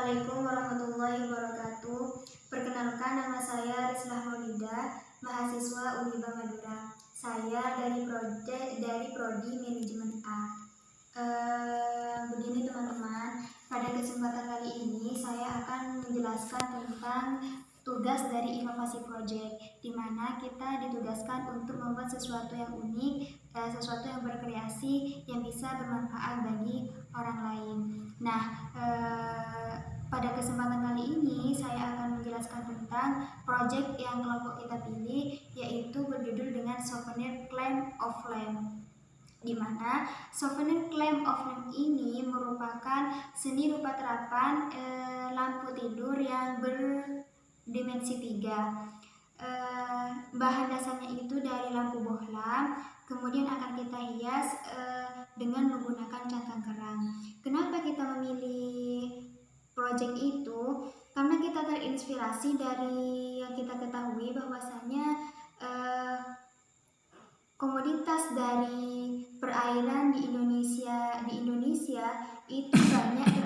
Assalamualaikum warahmatullahi wabarakatuh. Perkenalkan, nama saya Rislah Maulida, mahasiswa Uniba Madura. Saya dari Prodi Manajemen A. Begini teman-teman, pada kesempatan kali ini saya akan menjelaskan tentang tugas dari inovasi project, di mana kita ditugaskan untuk membuat sesuatu yang unik, sesuatu yang berkreasi yang bisa bermanfaat bagi orang lain. Nah, pada kesempatan kali ini saya akan menjelaskan tentang project yang kelompok kita pilih, yaitu berjudul dengan Souvenir Claim of Flame, di mana Souvenir Claim of Flame ini merupakan seni rupa terapan lampu tidur yang berdimensi 3. Bahan dasarnya itu dari lampu bohlam, kemudian akan kita hias dengan menggunakan cangkang kerang. Kenapa kita memilih project itu? Karena kita terinspirasi dari yang kita ketahui bahwasanya komoditas dari perairan di Indonesia itu banyak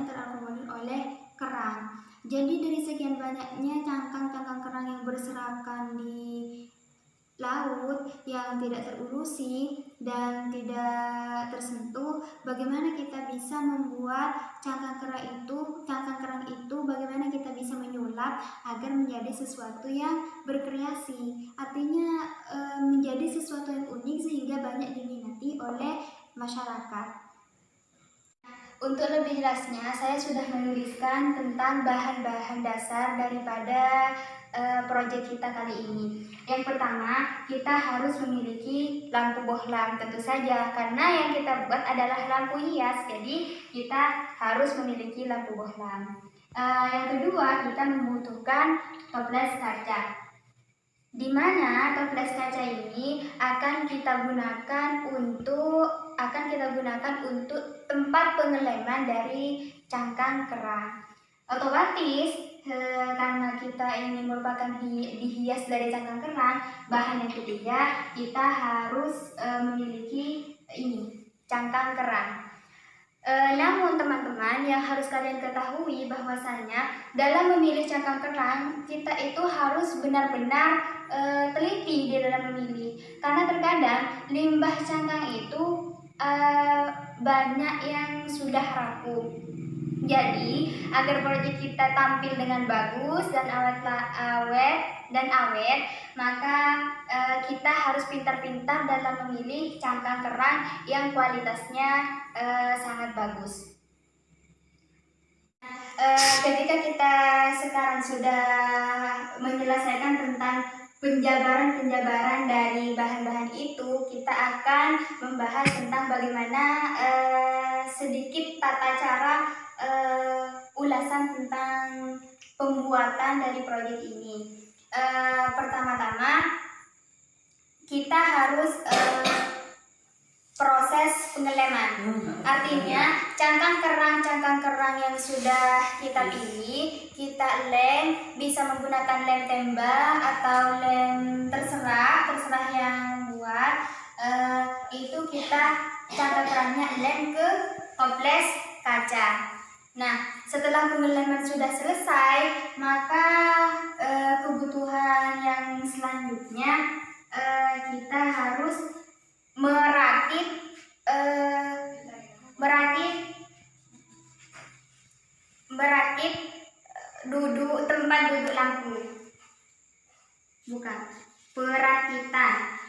terakomodir oleh kerang. Jadi dari sekian banyaknya cangkang-cangkang kerang yang berserakan di laut yang tidak terurusi dan tidak tersentuh, bagaimana kita bisa membuat cangkang kerang itu bagaimana kita bisa menyulap agar menjadi sesuatu yang berkreasi, artinya menjadi sesuatu yang unik sehingga banyak diminati oleh masyarakat. Untuk lebih jelasnya, saya sudah menuliskan tentang bahan-bahan dasar daripada proyek kita kali ini. Yang pertama, kita harus memiliki lampu bohlam, tentu saja, karena yang kita buat adalah lampu hias, jadi kita harus memiliki lampu bohlam. Yang kedua, kita membutuhkan toples kaca, di mana toples kaca ini akan kita gunakan untuk tempat pengeleman dari cangkang kerang. Otomatis karena kita ini merupakan dihias dari cangkang kerang, bahan yang ketiga kita harus memiliki cangkang kerang. Namun teman-teman, yang harus kalian ketahui bahwasanya dalam memilih cangkang kerang kita itu harus benar-benar teliti di dalam memilih, karena terkadang limbah cangkang itu banyak yang sudah rapuh. Jadi agar proyek kita tampil dengan bagus dan awet, maka kita harus pintar-pintar dalam memilih cangkang kerang yang kualitasnya sangat bagus. Ketika kita sekarang sudah menyelesaikan tentang penjabaran dari bahan-bahan itu, kita akan membahas tentang bagaimana sedikit tata cara ulasan tentang pembuatan dari proyek ini. Pertama-tama kita harus proses pengeleman. Artinya cangkang kerang yang sudah kita pilih, kita lem, bisa menggunakan lem tembak atau lem terserah yang buat. Itu kita cangkang kerangnya lem ke toples kaca. Nah, setelah pengeleman sudah selesai, maka kebutuhan yang selanjutnya kita harus merakit tempat duduk lampu. Bukan, perakitan.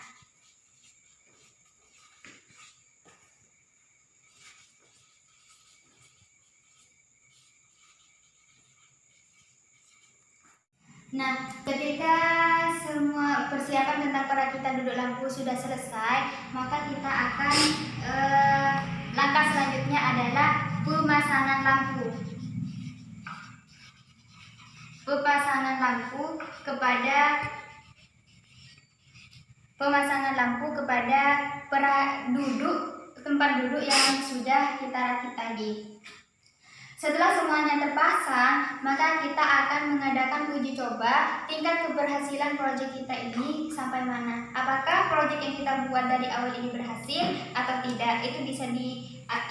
Nah, ketika semua persiapan tentang perakitan duduk lampu sudah selesai, maka kita akan langkah selanjutnya adalah pemasangan lampu. Pemasangan lampu kepada tempat duduk yang sudah kita rakit tadi. Setelah semuanya terpasang, maka kita akan mengadakan uji coba tingkat keberhasilan proyek kita ini sampai mana. Apakah proyek yang kita buat dari awal ini berhasil atau tidak, itu bisa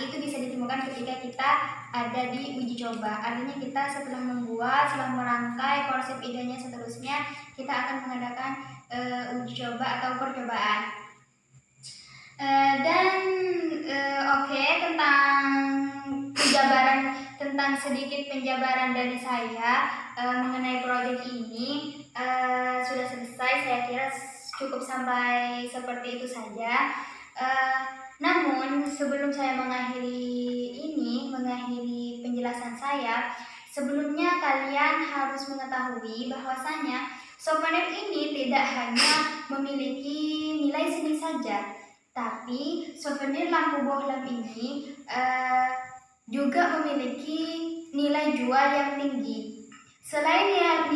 itu bisa ditemukan ketika kita ada di uji coba. Artinya kita setelah membuat, setelah merangkai konsep idenya seterusnya, kita akan mengadakan uji coba atau percobaan. Oke, tentang sedikit penjabaran dari saya mengenai proyek ini sudah selesai. Saya kira cukup sampai seperti itu saja. Namun sebelum saya mengakhiri penjelasan saya, sebelumnya kalian harus mengetahui bahwasanya souvenir ini tidak hanya memiliki nilai seni saja, tapi souvenir lampu bohlam ini juga memiliki nilai jual yang tinggi. Selain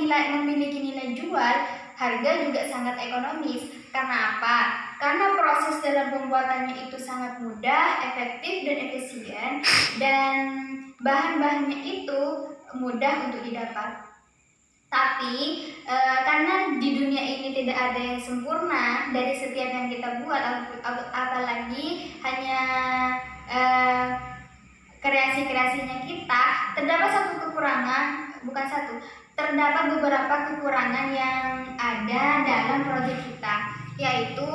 memiliki nilai jual, harga juga sangat ekonomis. Karena apa? Karena proses dalam pembuatannya itu sangat mudah, efektif, dan efisien, dan bahan-bahannya itu mudah untuk didapat. Tapi karena di dunia ini tidak ada yang sempurna dari setiap yang kita buat, apalagi hanya kreasi-kreasinya kita, terdapat beberapa kekurangan yang ada dalam proyek kita, yaitu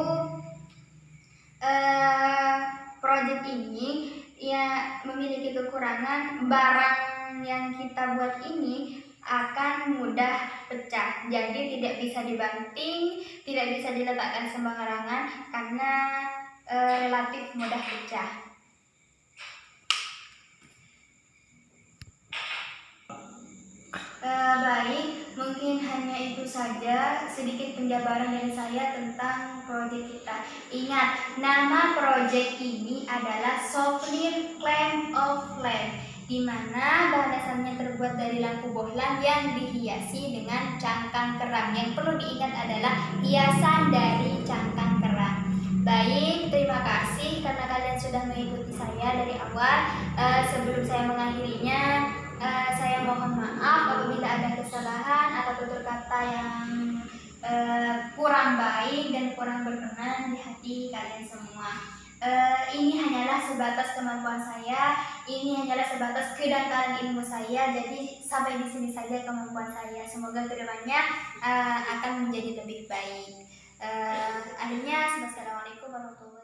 proyek ini ya memiliki kekurangan barang yang kita buat ini akan mudah pecah, jadi tidak bisa dibanting, tidak bisa diletakkan sembarangan karena relatif mudah pecah. Baik, mungkin hanya itu saja sedikit penjabaran dari saya tentang proyek kita. Ingat, nama proyek ini adalah Souvenir Claim of Flame, di mana bahan dasarnya terbuat dari lampu bohlam yang dihiasi dengan cangkang kerang. Yang perlu diingat adalah hiasan dari cangkang kerang. Baik, terima kasih karena kalian sudah mengikuti saya dari awal. Sebelum saya mengakhirinya, saya mohon maaf apabila ada kesalahan atau tutur kata yang kurang baik dan kurang berkenan di hati kalian semua. Ini hanyalah sebatas kemampuan saya, ini hanyalah sebatas kedangkalan ilmu saya, jadi sampai di sini saja kemampuan saya. Semoga kedepannya akan menjadi lebih baik. Akhirnya, assalamualaikum warahmatullahi wabarakatuh.